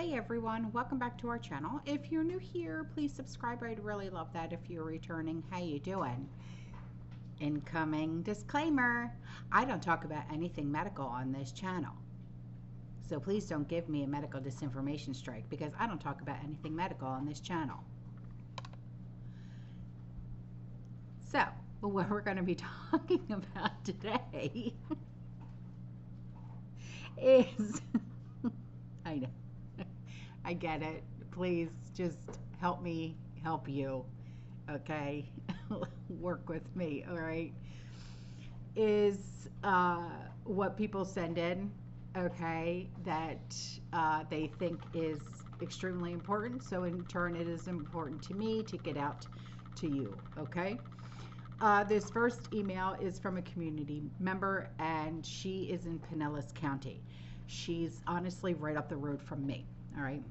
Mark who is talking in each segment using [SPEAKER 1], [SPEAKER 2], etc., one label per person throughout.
[SPEAKER 1] Hey everyone, welcome back to our channel. If you're new here, please subscribe. I'd really love that. If you're returning, how you doing? Incoming disclaimer. I don't talk about anything medical on this channel. So please don't give me a medical disinformation strike because I don't talk about anything medical on this channel. So, what we're going to be talking about today is I know. I get it. Please just help me help you. Okay? Work with me, all right? Is what people send in, okay, that they think is extremely important. So in turn, it is important to me to get out to you, okay? This first email is from a community member, and she is in Pinellas County. She's honestly right up the road from me. All right.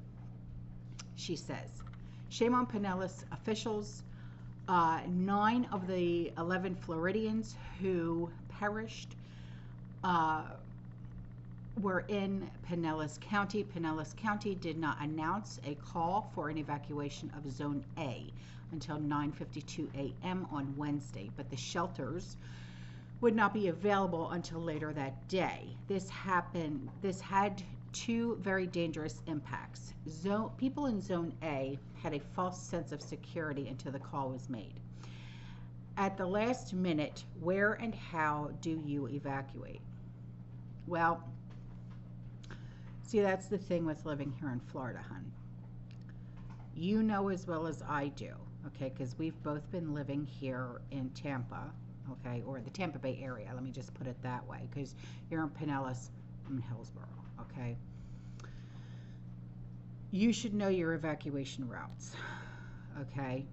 [SPEAKER 1] She says, shame on Pinellas officials. 9 of the 11 Floridians who perished were in Pinellas County. Pinellas County did not announce a call for an evacuation of Zone A until 9:52 a.m. on Wednesday, but the shelters would not be available until later that day. This had 2 very dangerous impacts. People in Zone A had a false sense of security until the call was made. At the last minute, where and how do you evacuate? Well, see, that's the thing with living here in Florida, hon. You know as well as I do, okay, because we've both been living here in Tampa, okay, or the Tampa Bay area. Let me just put it that way, because you're in Pinellas, I'm in Hillsborough, okay? You should know your evacuation routes, okay?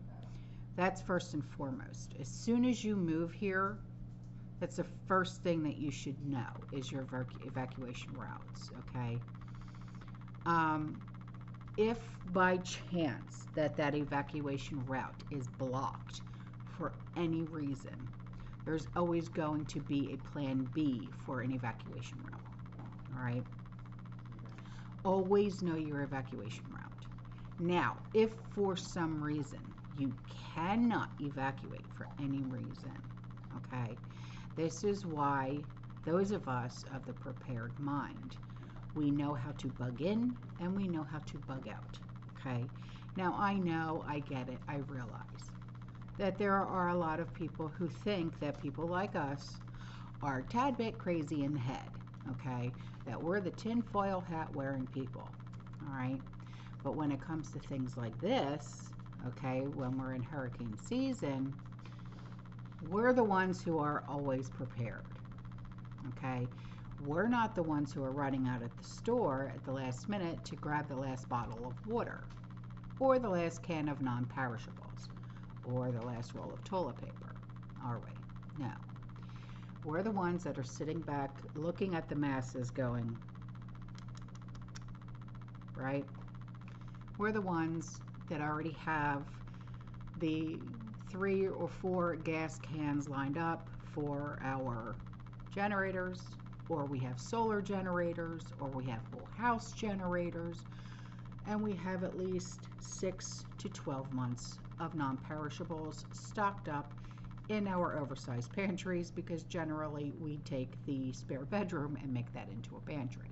[SPEAKER 1] That's first and foremost. As soon as you move here, that's the first thing that you should know is your evacuation routes, okay? If by chance that evacuation route is blocked for any reason, there's always going to be a plan B for an evacuation route, all right? Always know your evacuation route. Now, if for some reason you cannot evacuate for any reason, okay, this is why those of us of the prepared mind, we know how to bug in and we know how to bug out, okay? Now, I know, I get it, I realize that there are a lot of people who think that people like us are a tad bit crazy in the head, okay? That we're the tinfoil hat wearing people, all right? But when it comes to things like this, okay, when we're in hurricane season, we're the ones who are always prepared, okay? We're not the ones who are running out at the store at the last minute to grab the last bottle of water or the last can of non-perishables or the last roll of toilet paper, are we? No. We're the ones that are sitting back looking at the masses going, right? We're the ones that already have the 3 or 4 gas cans lined up for our generators, or we have solar generators, or we have whole house generators, and we have at least 6 to 12 months of non-perishables stocked up in our oversized pantries, because generally we take the spare bedroom and make that into a pantry.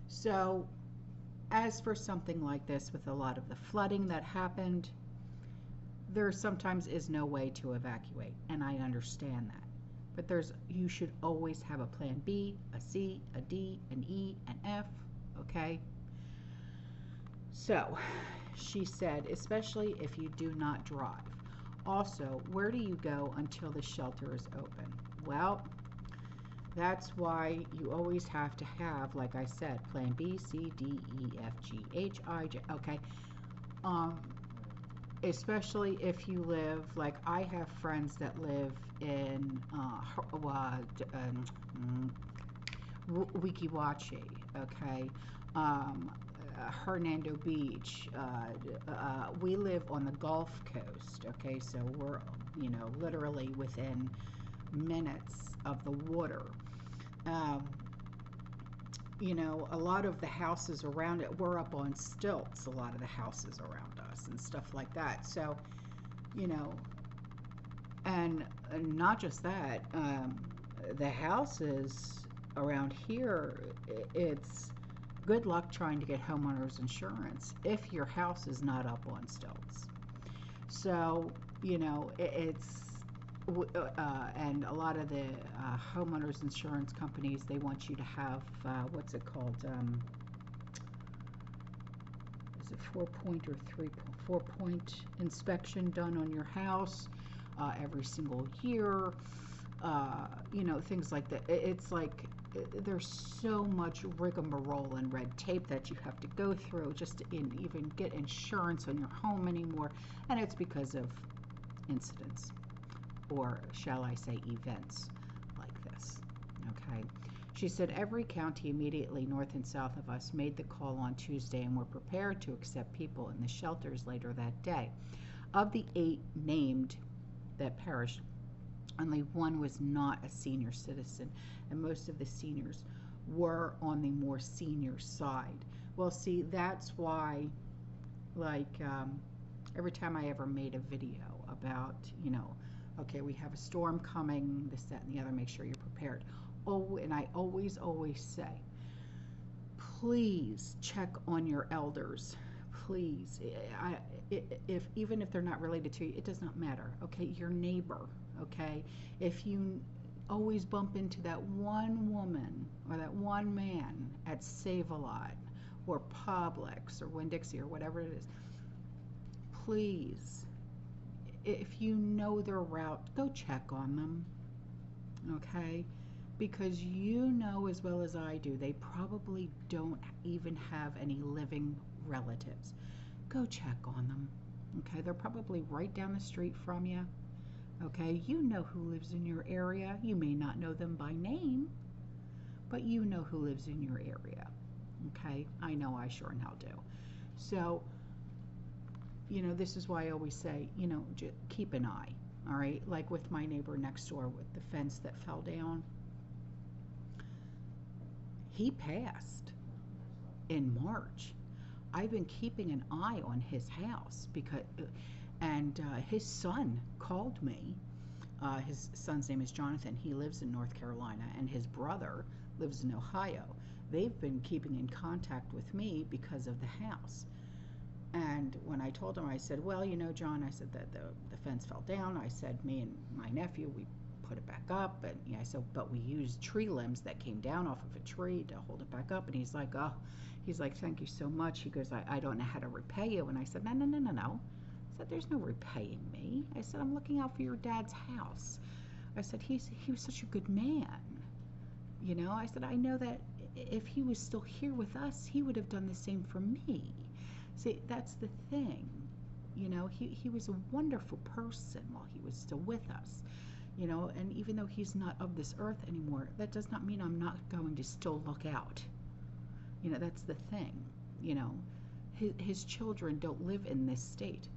[SPEAKER 1] So as for something like this, with a lot of the flooding that happened, there sometimes is no way to evacuate, and I understand that. But you should always have a plan B, a C, a D, an E, an F, okay? So she said, especially if you do not drive. Also, where do you go until the shelter is open? Well, that's why you always have to have, like I said, plan B, C, D, E, F, G, H, I, J, okay? Especially if you live, like I have friends that live in Weeki Wachee, okay? Hernando Beach. We live on the Gulf Coast, okay? So we're, you know, literally within minutes of the water. you know, a lot of the houses around it were up on stilts, a lot of the houses around us and stuff like that. So, you know, and not just that, the houses around here, it's good luck trying to get homeowners insurance if your house is not up on stilts. So, you know, and a lot of the homeowners insurance companies, they want you to have, what's it called? Is it 4-point or 4-point inspection done on your house every single year? You know, things like that. It's like there's so much rigmarole and red tape that you have to go through just to even get insurance on your home anymore, and it's because of incidents, or shall I say events like this. Okay. She said every county immediately north and south of us made the call on Tuesday and were prepared to accept people in the shelters later that day. Of the 8 named that perished, only 1 was not a senior citizen, and most of the seniors were on the more senior side. Well, see, that's why, like, every time I ever made a video about, you know, okay, we have a storm coming, this, that, and the other, make sure you're prepared. Oh, and I always say, please check on your elders. Please, even if they're not related to you, it does not matter. Okay, your neighbor. Okay, if you always bump into that one woman or that one man at Save-A-Lot or Publix or Winn-Dixie or whatever it is, please, if you know their route, go check on them. Okay, because you know as well as I do, they probably don't even have any living relatives. Go check on them. Okay, they're probably right down the street from you. Okay, you know who lives in your area. You may not know them by name, but you know who lives in your area. Okay, I know I sure now do. So, you know, this is why I always say, you know, keep an eye. All right, like with my neighbor next door with the fence that fell down. He passed in March. I've been keeping an eye on his house because, and his son called me. His son's name is Jonathan. He lives in North Carolina, and his brother lives in Ohio. They've been keeping in contact with me because of the house. And when I told him, I said, well, you know, John, I said that the fence fell down. I said, me and my nephew, we put it back up. And yeah, I said, but we used tree limbs that came down off of a tree to hold it back up. And he's like, oh, he's like, thank you so much. He goes, I don't know how to repay you. And I said, no. I said, there's no repaying me. I said, I'm looking out for your dad's house. I said, he was such a good man. You know, I said, I know that if he was still here with us, he would have done the same for me. See, that's the thing. You know, he was a wonderful person while he was still with us. You know, and even though he's not of this earth anymore, that does not mean I'm not going to still look out. You know, that's the thing. You know, his children don't live in this state,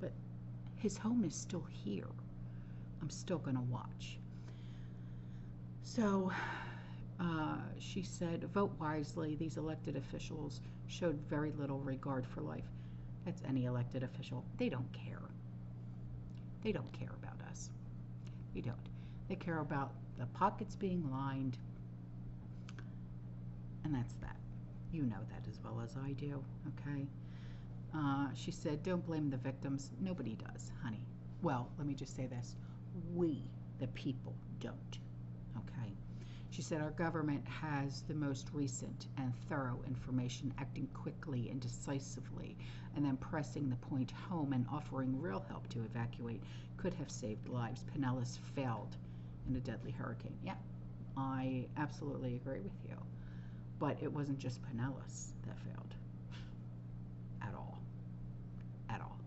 [SPEAKER 1] but his home is still here. I'm still going to watch. So she said, vote wisely. These elected officials showed very little regard for life. That's any elected official. They don't care. They don't care about us. They don't. They care about the pockets being lined, and that's that. You know that as well as I do, okay? She said, don't blame the victims. Nobody does, honey. Well, let me just say this. We, the people, don't, okay? She said, our government has the most recent and thorough information, acting quickly and decisively, and then pressing the point home and offering real help to evacuate could have saved lives. Pinellas failed in a deadly hurricane. Yeah, I absolutely agree with you. But it wasn't just Pinellas that failed. At all. At all.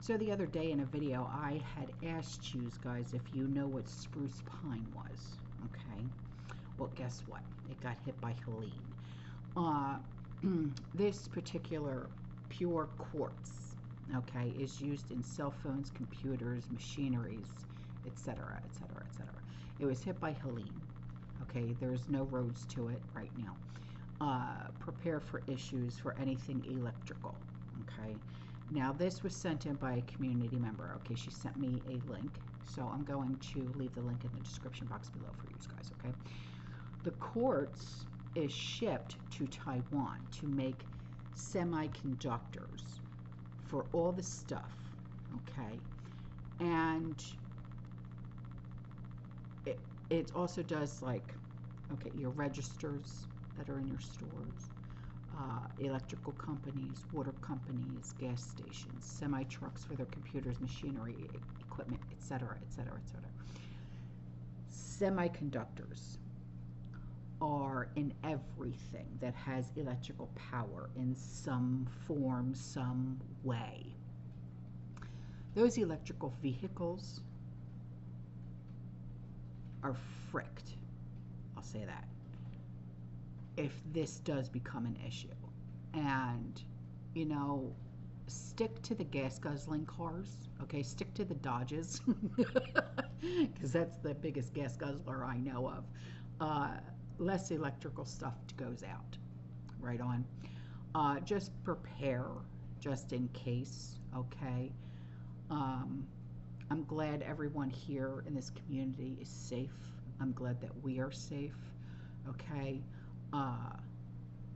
[SPEAKER 1] So the other day in a video, I had asked you guys if you know what spruce pine was. Okay? Well, guess what? It got hit by Helene. This particular pure quartz, okay, is used in cell phones, computers, machineries, etc., etc., etc. It was hit by Helene. Okay, there's no roads to it right now. prepare for issues for anything electrical. Okay. Now this was sent in by a community member. Okay, she sent me a link, so I'm going to leave the link in the description box below for you guys. Okay. The quartz is shipped to Taiwan to make semiconductors for all the stuff. Okay, and it also does, like, okay, your registers that are in your stores, electrical companies, water companies, gas stations, semi-trucks for their computers, machinery, equipment, etc., etc., etc. Semiconductors are in everything that has electrical power in some form, some way. Those electrical vehicles are fricked, I'll say that, if this does become an issue. And, you know, stick to the gas guzzling cars, okay? Stick to the Dodges, because that's the biggest gas guzzler I know of. Less electrical stuff goes out, right on. Just prepare, just in case, okay? I'm glad everyone here in this community is safe. I'm glad that we are safe, okay?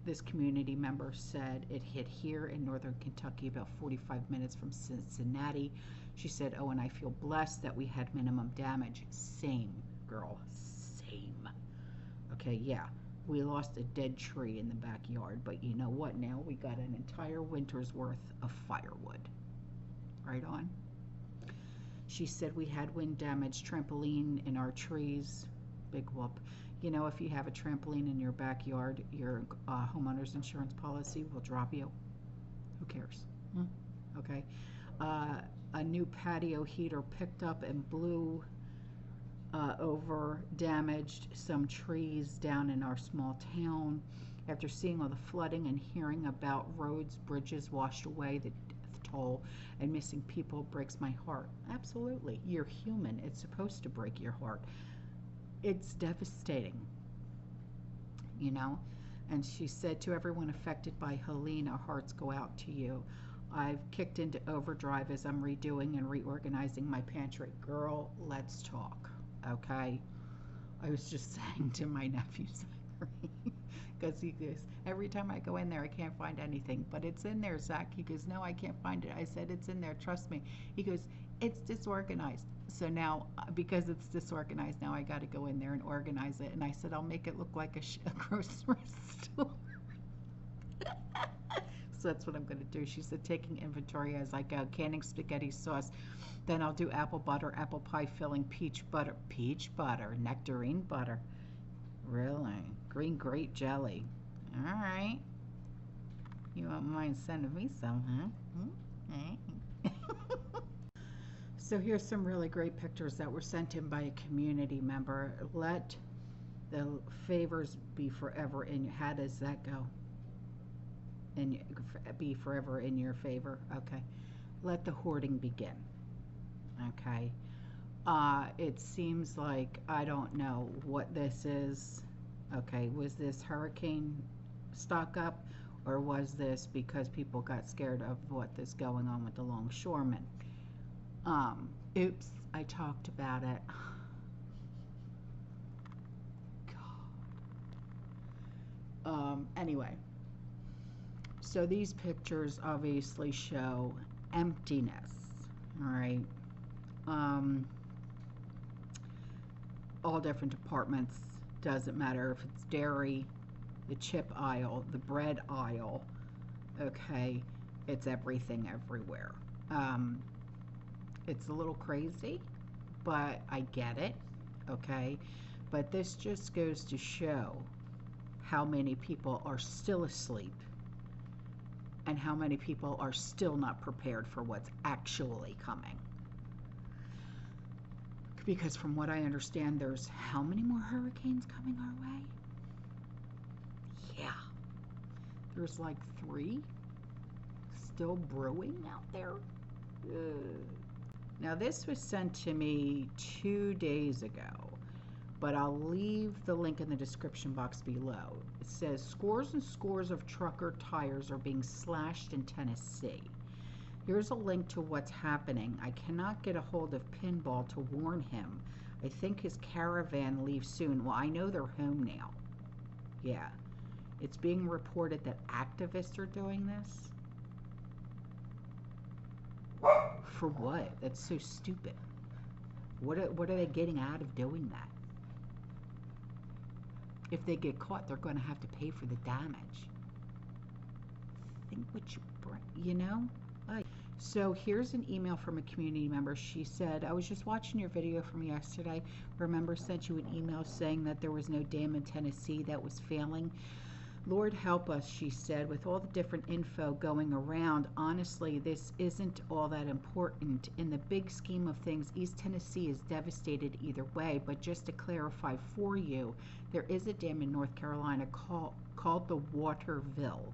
[SPEAKER 1] This community member said it hit here in northern Kentucky about 45 minutes from Cincinnati. She said, oh, and I feel blessed that we had minimum damage. Same, girl, same. Okay, yeah, we lost a dead tree in the backyard, but you know what? Now we got an entire winter's worth of firewood. Right on. She said we had wind damage, trampoline in our trees. Big whoop. You know, if you have a trampoline in your backyard, your homeowner's insurance policy will drop you. Who cares? Okay. A new patio heater picked up and blew over, damaged some trees down in our small town. After seeing all the flooding and hearing about roads, bridges washed away, the death toll and missing people breaks my heart. Absolutely. You're human. It's supposed to break your heart. It's devastating, you know. And she said, to everyone affected by Helene, our hearts go out to you. I've kicked into overdrive as I'm redoing and reorganizing my pantry. Girl, let's talk, okay? I was just saying to my nephew, because he goes, every time I go in there, I can't find anything. But it's in there, Zach. He goes, no, I can't find it. I said, it's in there, trust me. He goes, it's disorganized. So now, because it's disorganized, now I got to go in there and organize it. And I said, I'll make it look like a grocery store. So that's what I'm going to do. She said, taking inventory as I go, canning spaghetti sauce. Then I'll do apple butter, apple pie filling, peach butter, nectarine butter. Really? Green grape jelly. All right. You won't mind sending me some, huh? Okay. So here's some really great pictures that were sent in by a community member. Let the favors be forever in. How does that go? And be forever in your favor. Okay. Let the hoarding begin. Okay. It seems like, I don't know what this is. Okay. Was this hurricane stock up, or was this because people got scared of what is going on with the longshoremen? Oops, I talked about it. God. Anyway, so these pictures obviously show emptiness, all right? All different departments, doesn't matter if it's dairy, the chip aisle, the bread aisle, okay? It's everything everywhere. It's a little crazy, but I get it, okay? But this just goes to show how many people are still asleep and how many people are still not prepared for what's actually coming. Because from what I understand, there's how many more hurricanes coming our way? Yeah. There's like 3 still brewing out there. Now this was sent to me 2 days ago. but I'll leave the link in the description box below. It says scores and scores of trucker tires are being slashed in Tennessee. Here's a link to what's happening. I cannot get a hold of Pinball to warn him. I think his caravan leaves soon. Well, I know they're home now. Yeah. It's being reported that activists are doing this. For what? That's so stupid. What are they getting out of doing that? If they get caught, they're going to have to pay for the damage. Think what you bring, you know? So here's an email from a community member. She said, I was just watching your video from yesterday. Remember, sent you an email saying that there was no dam in Tennessee that was failing. Lord help us, she said, with all the different info going around. Honestly, this isn't all that important. In the big scheme of things, East Tennessee is devastated either way. But just to clarify for you, there is a dam in North Carolina called the Waterville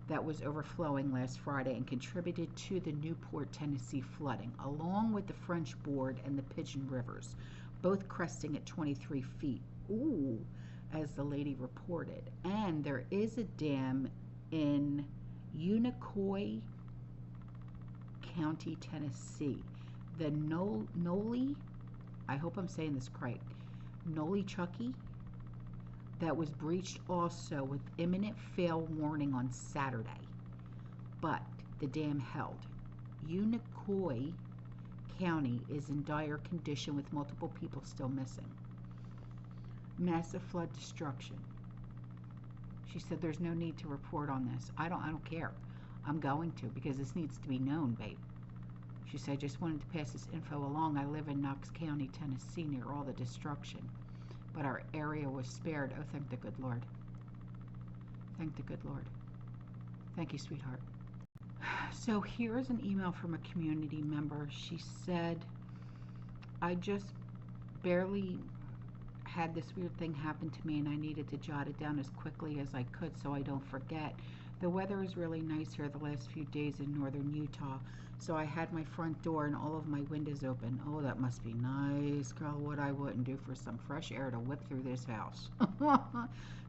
[SPEAKER 1] that was overflowing last Friday and contributed to the Newport, Tennessee flooding, along with the French Board and the Pigeon Rivers, both cresting at 23 feet. Ooh, as the lady reported. And there is a dam in Unicoi County, Tennessee. The Noli, I hope I'm saying this correct, Nolichucky, that was breached also with imminent fail warning on Saturday. But the dam held. Unicoi County is in dire condition with multiple people still missing. Massive flood destruction. She said there's no need to report on this. I don't care. I'm going to, because this needs to be known, babe. She said, I just wanted to pass this info along. I live in Knox County, Tennessee, near all the destruction. But our area was spared. Oh, thank the good Lord. Thank the good Lord. Thank you, sweetheart. So here's an email from a community member. She said, I just barely had this weird thing happen to me and I needed to jot it down as quickly as I could so I don't forget. The weather is really nice here the last few days in northern Utah, so I had my front door and all of my windows open. Oh, that must be nice, girl. What I wouldn't do for some fresh air to whip through this house.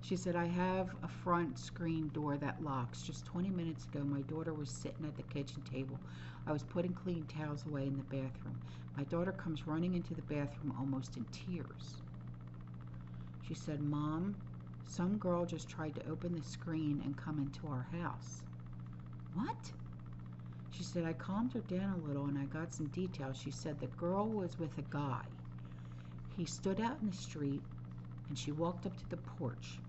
[SPEAKER 1] She said, I have a front screen door that locks. Just 20 minutes ago, my daughter was sitting at the kitchen table. I was putting clean towels away in the bathroom. My daughter comes running into the bathroom almost in tears. She said, Mom, some girl just tried to open the screen and come into our house. What? She said, I calmed her down a little and I got some details. She said the girl was with a guy. He stood out in the street and she walked up to the porch.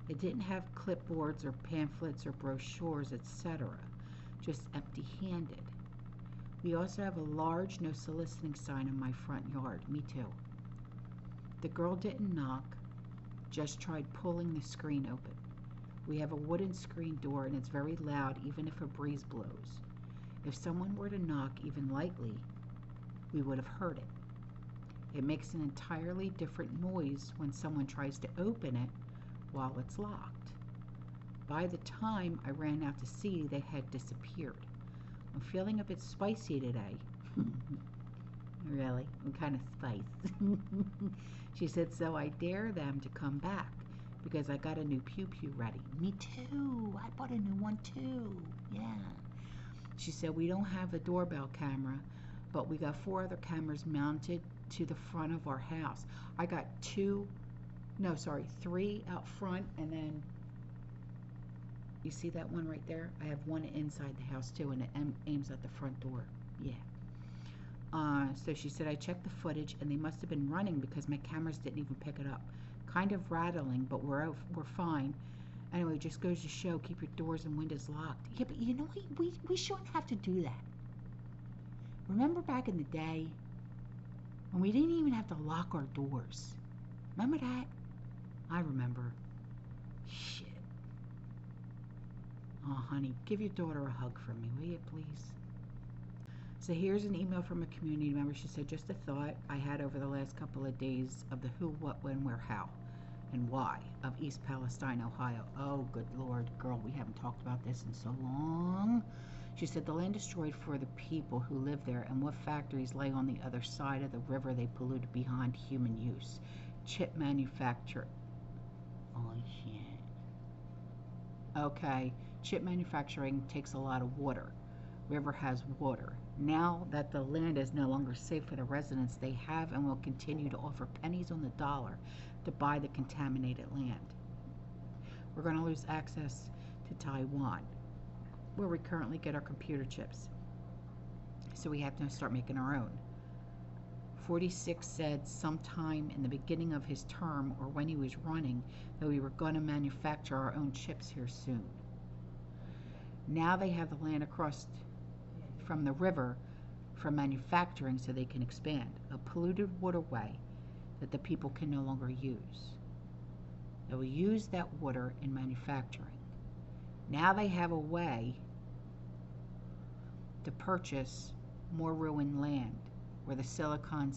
[SPEAKER 1] It didn't have clipboards or pamphlets or brochures, etc., just empty-handed. We also have a large no soliciting sign in my front yard. Me too. The girl didn't knock, just tried pulling the screen open. We have a wooden screen door and it's very loud even if a breeze blows. If someone were to knock even lightly, we would have heard it. It makes an entirely different noise when someone tries to open it while it's locked. By the time I ran out to see, they had disappeared. I'm feeling a bit spicy today. Really? I'm kind of spicy. She said, so I dare them to come back because I got a new pew-pew ready. Me too. I bought a new one too. Yeah. She said, we don't have a doorbell camera, but we got 4 other cameras mounted to the front of our house. I got 3 out front, and then you see that one right there? I have one inside the house too, and it aims at the front door. Yeah. So she said, I checked the footage and they must have been running because my cameras didn't even pick it up. Kind of rattling, but we're fine. Anyway, just goes to show, keep your doors and windows locked. Yeah, but you know, we shouldn't have to do that. Remember back in the day when we didn't even have to lock our doors? Remember that? I remember. Shit. Oh, honey, give your daughter a hug for me, will you, please? So here's an email from a community member. She said, just a thought I had over the last couple of days of the who, what, when, where, how, and why of East Palestine, Ohio. Oh, good Lord, girl, we haven't talked about this in so long. She said, the land destroyed for the people who live there and what factories lay on the other side of the river they polluted beyond human use. chip manufacturer. Oh shit. Okay, chip manufacturing takes a lot of water. River has water. Now that the land is no longer safe for the residents, they have and will continue to offer pennies on the dollar to buy the contaminated land. We're going to lose access to Taiwan, where we currently get our computer chips. So we have to start making our own. 46 said sometime in the beginning of his term or when he was running that we were going to manufacture our own chips here soon. Now they have the land across from the river for manufacturing so they can expand. A polluted waterway that the people can no longer use. They will use that water in manufacturing. Now they have a way to purchase more ruined land where the silicone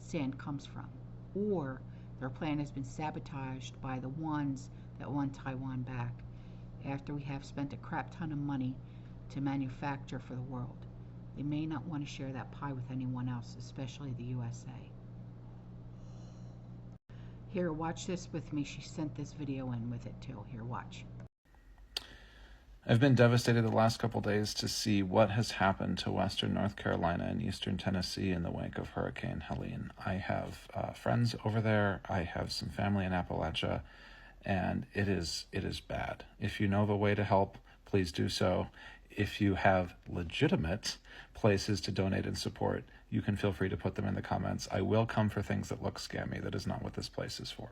[SPEAKER 1] sand comes from, or their plan has been sabotaged by the ones that want Taiwan back after we have spent a crap ton of money to manufacture for the world. They may not want to share that pie with anyone else, especially the USA. Here, watch this with me. She sent this video in with it too. Here, watch.
[SPEAKER 2] I've been devastated the last couple days to see what has happened to western North Carolina and eastern Tennessee in the wake of Hurricane Helene. I have friends over there. I have some family in Appalachia, and it is bad. If you know of a way to help, please do so. If you have legitimate places to donate and support, you can feel free to put them in the comments. I will come for things that look scammy. That is not what this place is for.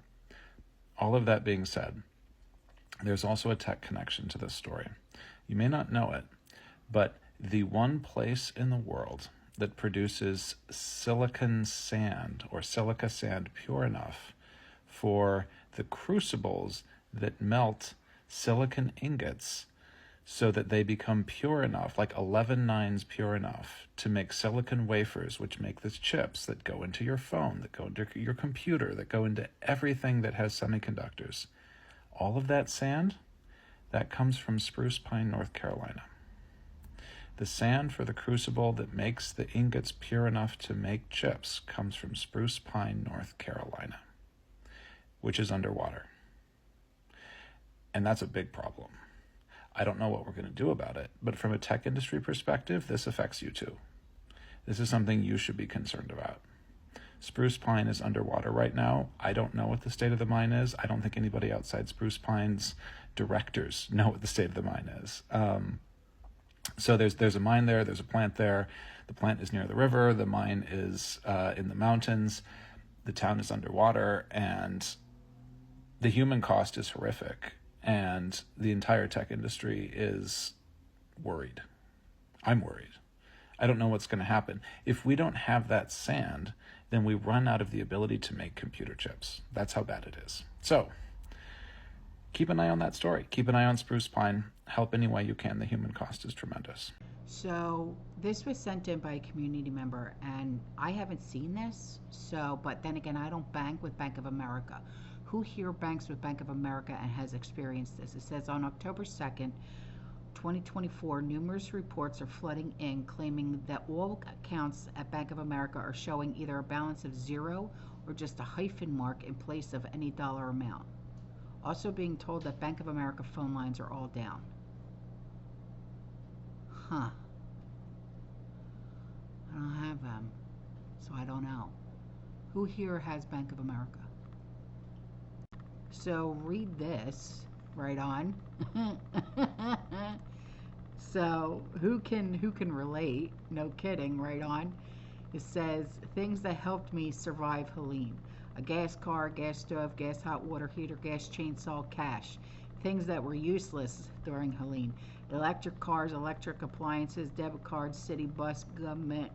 [SPEAKER 2] All of that being said, there's also a tech connection to this story. You may not know it, but the one place in the world that produces silicon sand or silica sand pure enough for the crucibles that melt silicon ingots so that they become pure enough, like 11 nines pure enough, to make silicon wafers, which make the chips that go into your phone, that go into your computer, that go into everything that has semiconductors. All of that sand, that comes from Spruce Pine, North Carolina. The sand for the crucible that makes the ingots pure enough to make chips comes from Spruce Pine, North Carolina, which is underwater. And that's a big problem. I don't know what we're going to do about it, but from a tech industry perspective, this affects you too. This is something you should be concerned about. Spruce Pine is underwater right now. I don't know what the state of the mine is. I don't think anybody outside Spruce Pine's directors know what the state of the mine is. So there's a mine there, there's a plant there. The plant is near the river, the mine is in the mountains, the town is underwater, and the human cost is horrific. And the entire tech industry is worried. I'm worried. I don't know what's going to happen. If we don't have that sand, then we run out of the ability to make computer chips. That's how bad it is. So keep an eye on that story. Keep an eye on Spruce Pine. Help any way you can. The human cost is tremendous.
[SPEAKER 1] So this was sent in by a community member, and I haven't seen this. But then again, I don't bank with Bank of America. Who here banks with Bank of America and has experienced this? It says on October 2nd, 2024, numerous reports are flooding in claiming that all accounts at Bank of America are showing either a balance of zero or just a hyphen mark in place of any dollar amount. Also being told that Bank of America phone lines are all down. Huh. I don't have them, so I don't know. Who here has Bank of America? So read this right on. So who can relate? No kidding, right on. It says things that helped me survive Helene: a gas car, gas stove, gas hot water heater, gas chainsaw, cash. Things that were useless during Helene: electric cars, electric appliances, debit cards, city bus, government,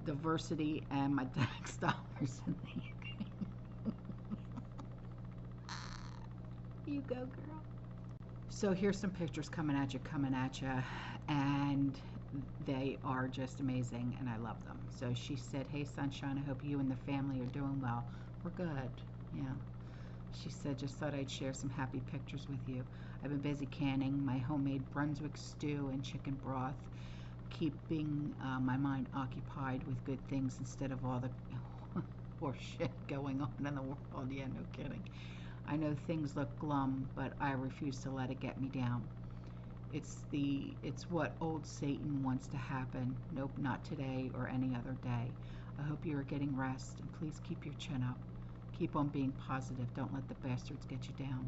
[SPEAKER 1] diversity, and my tax dollars in the UK. You go, girl. So here's some pictures coming at you, and they are just amazing, and I love them. So she said, "Hey, sunshine, I hope you and the family are doing well." We're good, yeah. She said, "Just thought I'd share some happy pictures with you. I've been busy canning my homemade Brunswick stew and chicken broth, keeping my mind occupied with good things instead of all the more shit going on in the world. Yeah, no kidding. I know things look glum, but I refuse to let it get me down. It's what old Satan wants to happen. Nope, not today or any other day. I hope you are getting rest, and please keep your chin up. Keep on being positive. Don't let the bastards get you down.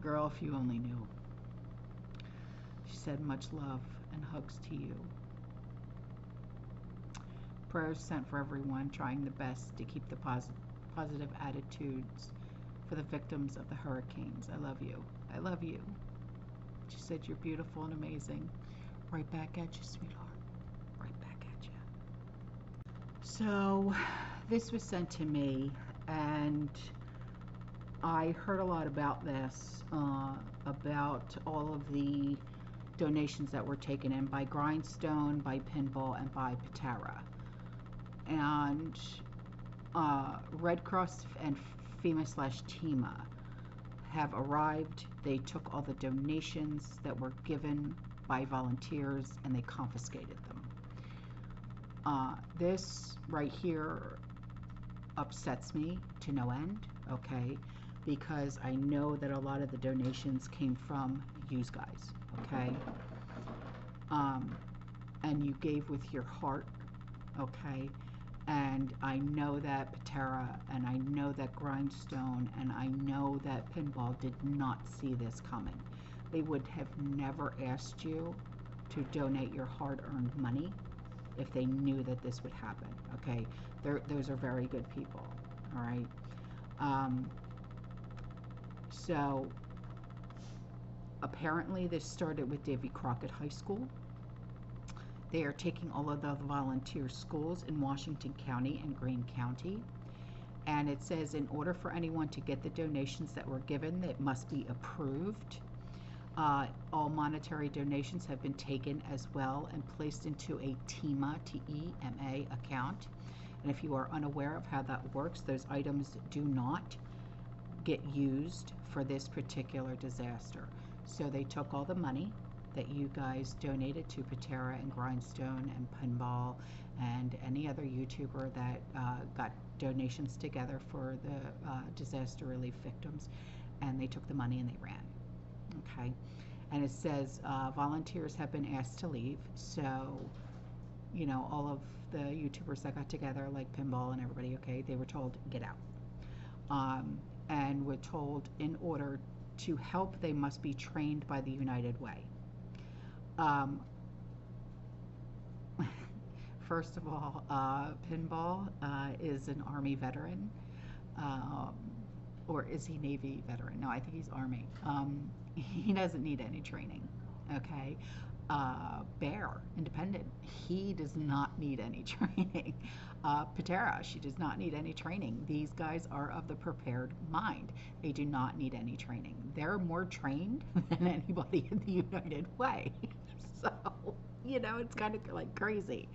[SPEAKER 1] Girl, if you only knew. She said much love and hugs to you. Prayers sent for everyone trying the best to keep the positive attitudes for the victims of the hurricanes. I love you. I love you. She said you're beautiful and amazing. Right back at you, sweetheart. Right back at you. So this was sent to me, and I heard a lot about this, about all of the donations that were taken in by Grindstone, by Pinball, and by Patera. And Red Cross and FEMA/TEMA have arrived. They took all the donations that were given by volunteers and they confiscated them. This right here upsets me to no end, okay? Because I know that a lot of the donations came from you guys, okay? And you gave with your heart, okay? And I know that Patera, and I know that Grindstone, and I know that Pinball did not see this coming. They would have never asked you to donate your hard-earned money if they knew that this would happen, okay? Those are very good people, all right? So apparently this started with Davy Crockett High School. They are taking all of the volunteer schools in Washington County and Greene County. And it says in order for anyone to get the donations that were given, it must be approved. All monetary donations have been taken as well and placed into a TEMA, T-E-M-A account. And if you are unaware of how that works, those items do not get used for this particular disaster. So they took all the money that you guys donated to Patera and Grindstone and Pinball and any other YouTuber that got donations together for the disaster relief victims, and they took the money and they ran. Okay, and it says volunteers have been asked to leave, so you know, all of the YouTubers that got together, like Pinball and everybody, okay, they were told get out, and were told in order to help they must be trained by the United Way. First of all, Pinball is an Army veteran, or is he Navy veteran? No, I think he's Army. He doesn't need any training, okay? Bear, independent, he does not need any training. Patera, she does not need any training. These guys are of the prepared mind. They do not need any training. They're more trained than anybody in the United Way. So, you know, it's kind of like crazy.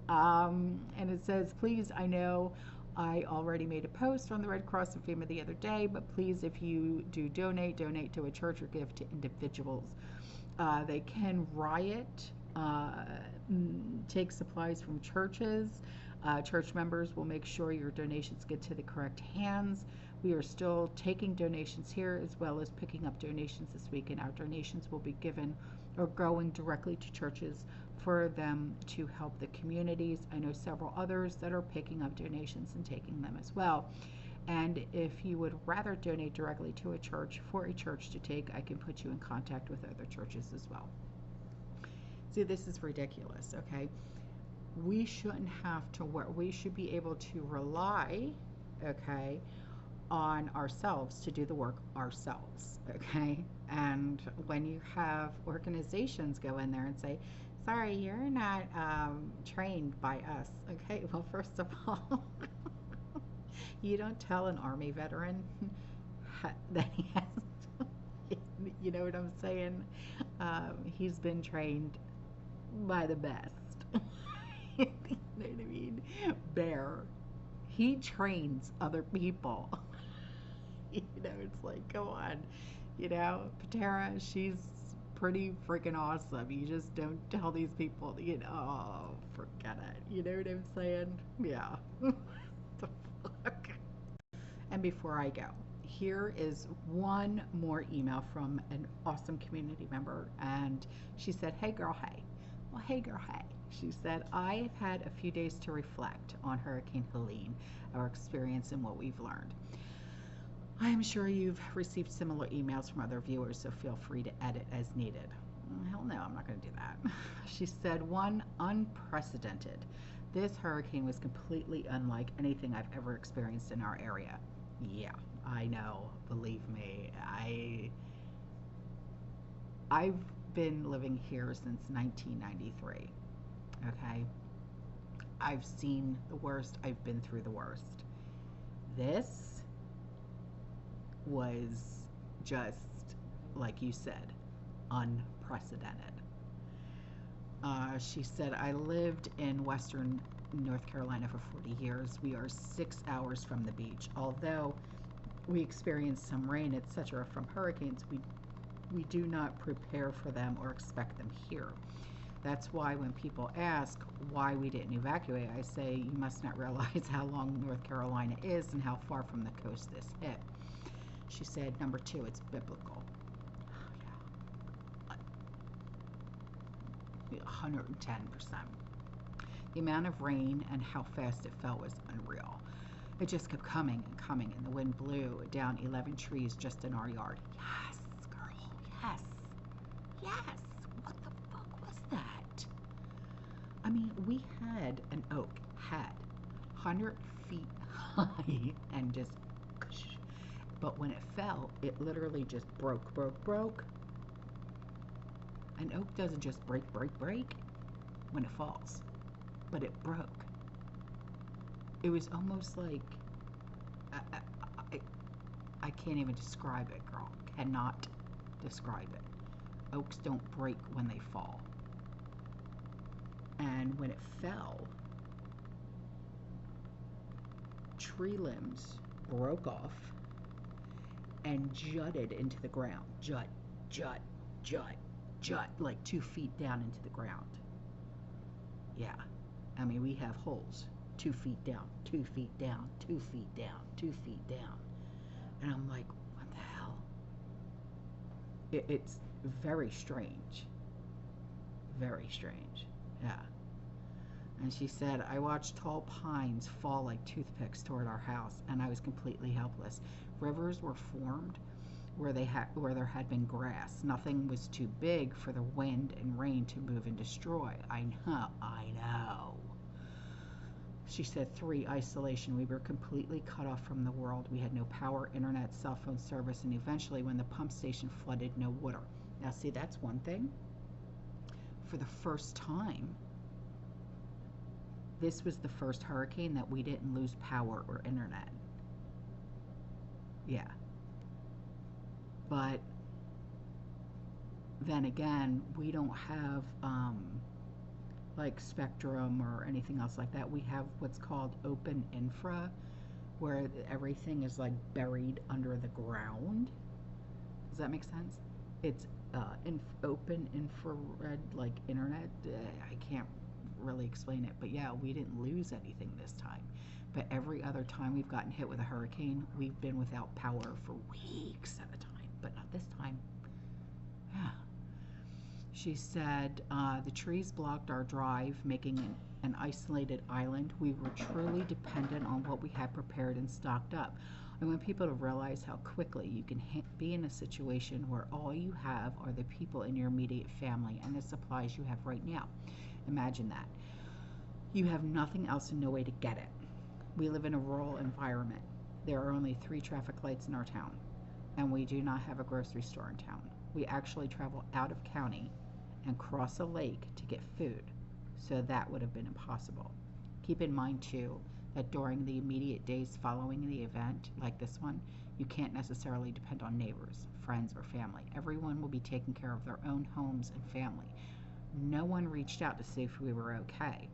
[SPEAKER 1] And it says, please, I know I already made a post on the Red Cross and FEMA the other day, but please, if you do donate to a church or give to individuals. They can riot, take supplies from churches. Church members will make sure your donations get to the correct hands. We are still taking donations here as well as picking up donations this week, and our donations will be given or going directly to churches for them to help the communities. I know several others that are picking up donations and taking them as well. And if you would rather donate directly to a church for a church to take, I can put you in contact with other churches as well. See, this is ridiculous, okay? We shouldn't have to work. We should be able to rely, okay, on ourselves to do the work ourselves, okay? And when you have organizations go in there and say, sorry, you're not trained by us, okay? Well, first of all, you don't tell an Army veteran that he has, you know what I'm saying? He's been trained by the best. You know what I mean? Bear, he trains other people. You know, it's like, go on. You know, Patera, she's pretty freaking awesome. You just don't tell these people, oh, forget it. You know what I'm saying? Yeah. The fuck? And before I go, here is one more email from an awesome community member. And she said, hey girl, hey. Well, hey girl, hey. She said, I've had a few days to reflect on Hurricane Helene, our experience, and what we've learned. I am sure you've received similar emails from other viewers, so feel free to edit as needed. Hell no, I'm not going to do that. She said, one, unprecedented. This hurricane was completely unlike anything I've ever experienced in our area. Yeah, I know. Believe me. I've been living here since 1993. Okay? I've seen the worst. I've been through the worst. This was just, like you said, unprecedented. She said, I lived in Western North Carolina for 40 years. We are 6 hours from the beach. Although we experience some rain, etc., from hurricanes, we do not prepare for them or expect them here. That's why when people ask why we didn't evacuate, I say you must not realize how long North Carolina is and how far from the coast this hit. She said, number two, it's biblical. 110%. The amount of rain and how fast it fell was unreal. It just kept coming and coming, and the wind blew down 11 trees just in our yard. Yes, girl, yes. Yes. What the fuck was that? I mean, we had an oak, 100 feet high, and just, but when it fell, it literally just broke. An oak doesn't just break when it falls, but it broke. It was almost like, I can't even describe it, girl. Cannot describe it. Oaks don't break when they fall. And when it fell, tree limbs broke off and jutted into the ground. Jut, like 2 feet down into the ground. Yeah. I mean, we have holes 2 feet down, 2 feet down, 2 feet down, 2 feet down. And I'm like, what the hell? It's very strange. Very strange. Yeah. And she said, I watched tall pines fall like toothpicks toward our house, and I was completely helpless. Rivers were formed where there had been grass. Nothing was too big for the wind and rain to move and destroy. I know. She said, 3, isolation. We were completely cut off from the world. We had no power, internet, cell phone service, and eventually when the pump station flooded, no water. Now see, that's one thing. For the first time, this was the first hurricane that we didn't lose power or internet. Yeah. But then again, we don't have like Spectrum or anything else like that. We have what's called open infra, where everything is like buried under the ground. Does that make sense? It's open infrared, like internet. I can't really explain it, but yeah, we didn't lose anything this time. But every other time we've gotten hit with a hurricane, we've been without power for weeks at a time. But not this time. Yeah. She said, the trees blocked our drive, making an isolated island. We were truly dependent on what we had prepared and stocked up. I want people to realize how quickly you can be in a situation where all you have are the people in your immediate family and the supplies you have right now. Imagine that. You have nothing else and no way to get it. We live in a rural environment. There are only 3 traffic lights in our town, and we do not have a grocery store in town. We actually travel out of county and cross a lake to get food, so that would have been impossible. Keep in mind too that during the immediate days following the event, like this one, you can't necessarily depend on neighbors, friends, or family. Everyone will be taking care of their own homes and family. No one reached out to see if we were okay,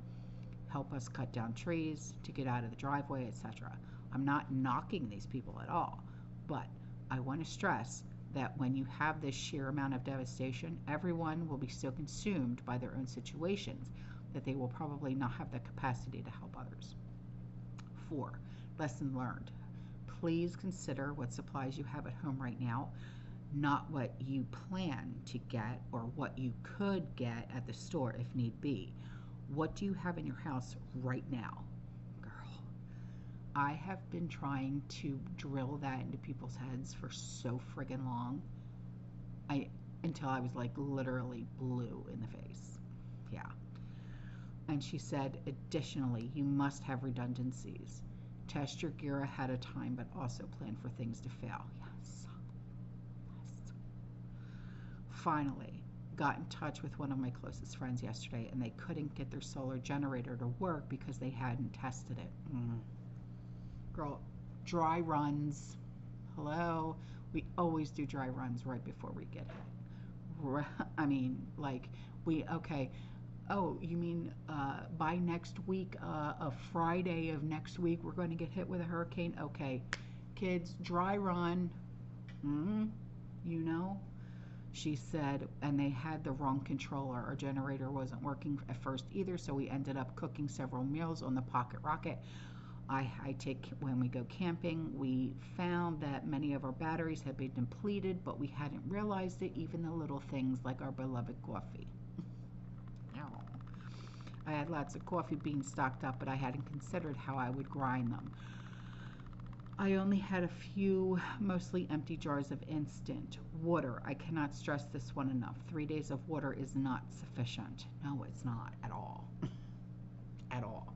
[SPEAKER 1] help us cut down trees to get out of the driveway, etc. I'm not knocking these people at all, but I want to stress that when you have this sheer amount of devastation, everyone will be so consumed by their own situations that they will probably not have the capacity to help others. 4. Lesson learned. Please consider what supplies you have at home right now, not what you plan to get or what you could get at the store if need be. What do you have in your house right now? Girl, I have been trying to drill that into people's heads for so friggin' long. Until I was like literally blue in the face. Yeah. And she said, additionally, you must have redundancies. Test your gear ahead of time, but also plan for things to fail. Yes. Finally, got in touch with one of my closest friends yesterday, and they couldn't get their solar generator to work because they hadn't tested it. Girl, dry runs. Hello? We always do dry runs right before we get hit. I mean, like, okay. Oh, you mean by next week, a Friday of next week, we're going to get hit with a hurricane? Okay, kids, dry run. You know? She said, and they had the wrong controller. Our generator wasn't working at first either, so we ended up cooking several meals on the pocket rocket. I take when we go camping. We found that many of our batteries had been depleted, but we hadn't realized it, even the little things like our beloved coffee. I had lots of coffee beans stocked up, but I hadn't considered how I would grind them. I only had a few mostly empty jars of instant water. I cannot stress this one enough. 3 days of water is not sufficient. No, it's not at all. At all.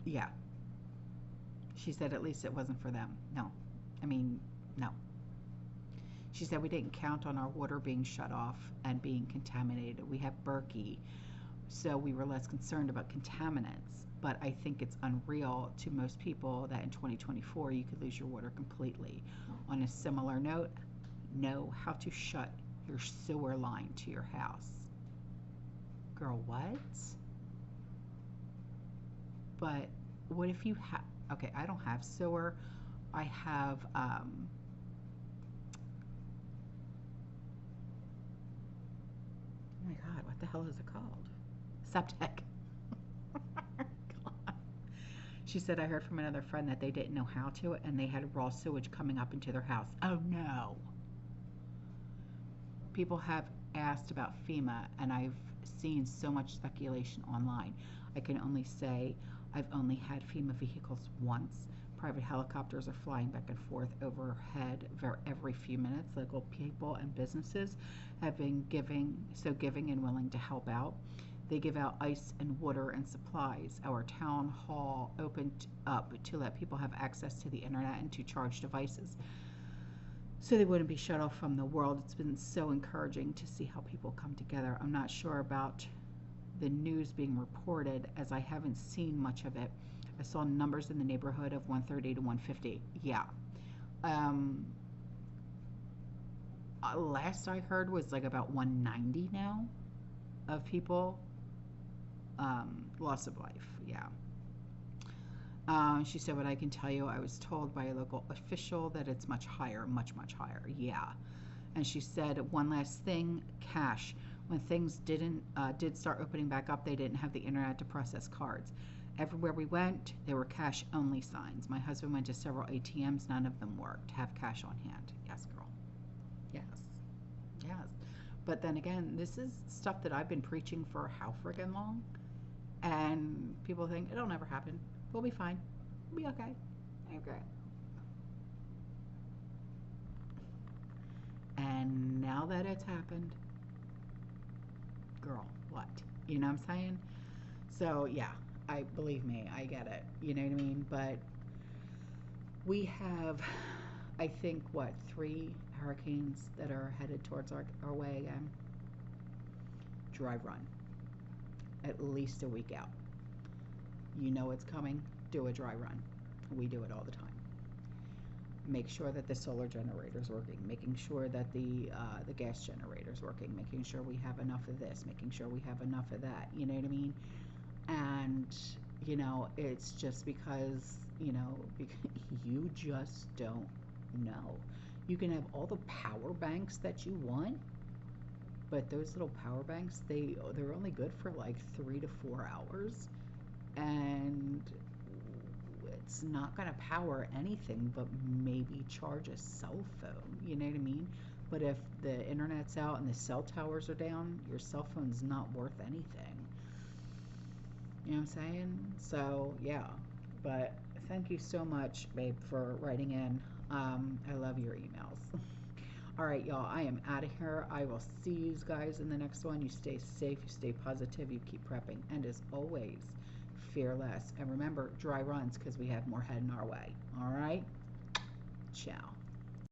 [SPEAKER 1] Yeah. She said at least it wasn't for them. No. I mean, no. She said we didn't count on our water being shut off and being contaminated. We have Berkey, so we were less concerned about contaminants. But I think it's unreal to most people that in 2024 you could lose your water completely. On a similar note, know how to shut your sewer line to your house. Girl, what? But what if you have, okay, I don't have sewer. I have, oh my God, what the hell is it called? Septic. God. She said, I heard from another friend that they didn't know how to, and they had raw sewage coming up into their house. Oh no. People have asked about FEMA, and I've seen so much speculation online. I can only say I've only had FEMA vehicles once. Private helicopters are flying back and forth overhead every few minutes. Local people and businesses have been giving and willing to help out. They give out ice and water and supplies. Our town hall opened up to let people have access to the internet and to charge devices, so they wouldn't be shut off from the world. It's been so encouraging to see how people come together. I'm not sure about the news being reported, as I haven't seen much of it. I saw numbers in the neighborhood of 130 to 150. Yeah. Last I heard was like about 190 now of people. Loss of life. Yeah. She said, what I can tell you, I was told by a local official that it's much higher, much, much higher. Yeah. And she said, one last thing, cash. When things did start opening back up, they didn't have the internet to process cards. Everywhere we went, there were cash only signs. My husband went to several ATMs, none of them worked. Have cash on hand. Yes, girl. Yes. Yes. But then again, this is stuff that I've been preaching for how friggin' long. And people think it'll never happen. We'll be fine. We'll be okay. Okay. And now that it's happened, girl, what? You know what I'm saying? So yeah, believe me, I get it. You know what I mean? But we have, I think, 3 hurricanes that are headed towards our way again. Dry run. At least a week out. You know it's coming, do a dry run. We do it all the time. make sure that the solar generator is working, making sure that the gas generator is working, making sure we have enough of this, making sure we have enough of that, you know what I mean? And, you know, it's just because, you know, you just don't know. You can have all the power banks that you want, but those little power banks, they're only good for like 3 to 4 hours, and it's not going to power anything but maybe charge a cell phone, you know what I mean? But if the internet's out and the cell towers are down, your cell phone's not worth anything. You know what I'm saying? So, yeah. But thank you so much, babe, for writing in. I love your emails. All right, y'all, I am out of here. I will see you guys in the next one. You stay safe, you stay positive, you keep prepping. And as always, fear less. And remember, dry runs because we have more heading our way. All right? Ciao.